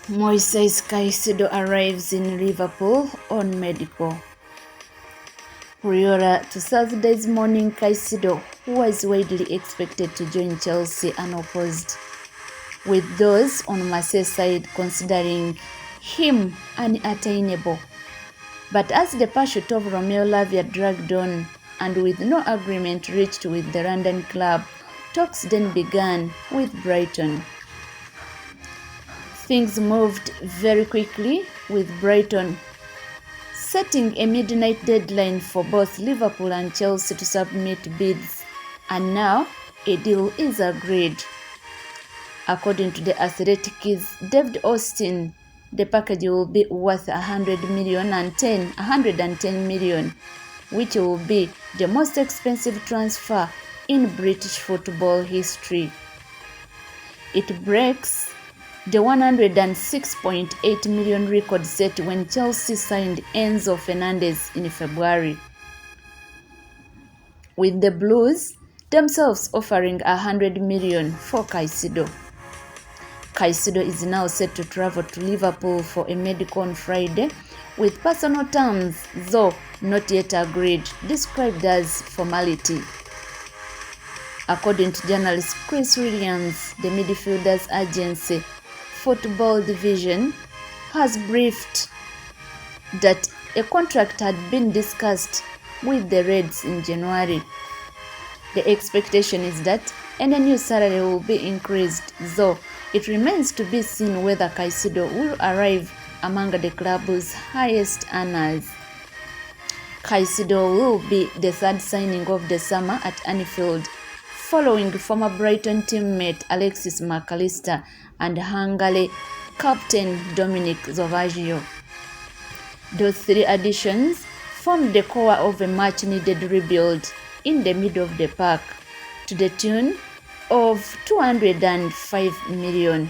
Moises Caicedo arrives in Liverpool on medical. Prior to Thursday's morning, Caicedo, who was widely expected to join Chelsea unopposed, with those on Merseyside considering him unattainable. But as the pursuit of Romeo Lavia dragged on, and with no agreement reached with the London club, talks then began with Brighton. Things moved very quickly, with Brighton setting a midnight deadline for both Liverpool and Chelsea to submit bids, and now a deal is agreed. According to the Athletic's David Austin, the package will be worth 110 million, which will be the most expensive transfer in British football history. It breaks the 106.8 million record set when Chelsea signed Enzo Fernandez in February, with the Blues themselves offering 100 million for Caicedo. Caicedo is now set to travel to Liverpool for a medical on Friday, with personal terms, though not yet agreed, described as formality. According to journalist Chris Williams, the midfielder's agency, Football Division, has briefed that a contract had been discussed with the Reds in January. The expectation is that any new salary will be increased, though it remains to be seen whether Caicedo will arrive among the club's highest earners. Caicedo will be the third signing of the summer at Anfield, following former Brighton teammate Alexis McAllister and Hungary captain Dominic Zovaggio. Those three additions form the core of a much-needed rebuild in the middle of the pack, to the tune of 205 million.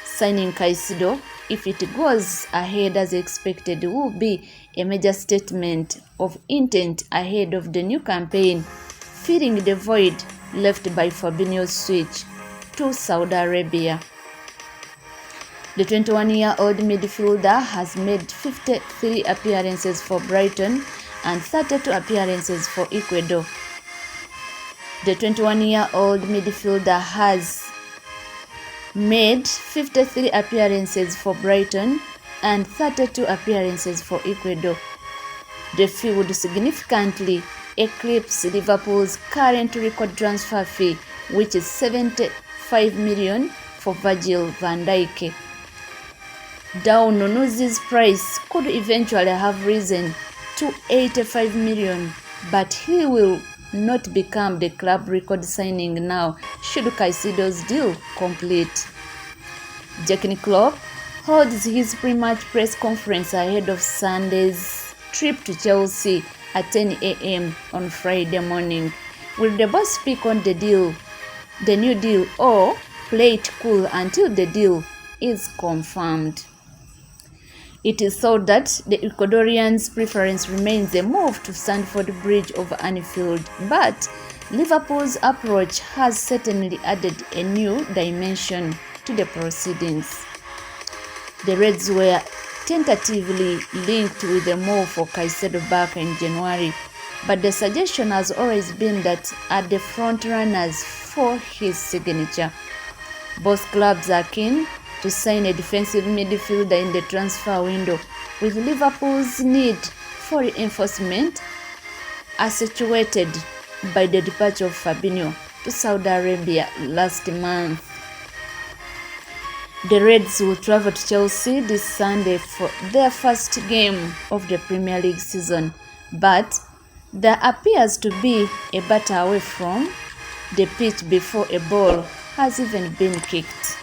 Signing Caicedo, if it goes ahead as expected, will be a major statement of intent ahead of the new campaign, filling the void left by Fabinho's switch to Saudi Arabia. The 21-year-old midfielder has made 53 appearances for Brighton and 32 appearances for Ecuador. The 21-year-old midfielder has made 53 appearances for Brighton and 32 appearances for Ecuador. The fee would significantly eclipse Liverpool's current record transfer fee, which is 75 million for Virgil van Dijk. Down Nunuzi's price could eventually have risen to 85 million, but he will not become the club record signing now should Caicedo's deal complete. Jurgen Klopp holds his pre-match press conference ahead of Sunday's trip to Chelsea at 10 a.m. on Friday morning. Will the boss speak on the new deal, or play it cool until the deal is confirmed? It is thought that the Ecuadorian's preference remains a move to Stamford Bridge over Anfield, but Liverpool's approach has certainly added a new dimension to the proceedings. The Reds were tentatively linked with the move for Caicedo back in January, but the suggestion has always been that are the front runners for his signature. Both clubs are keen to sign a defensive midfielder in the transfer window, with Liverpool's need for reinforcement accentuated by the departure of Fabinho to Saudi Arabia last month. The Reds will travel to Chelsea this Sunday for their first game of the Premier League season, but there appears to be a battle away from the pitch before a ball has even been kicked.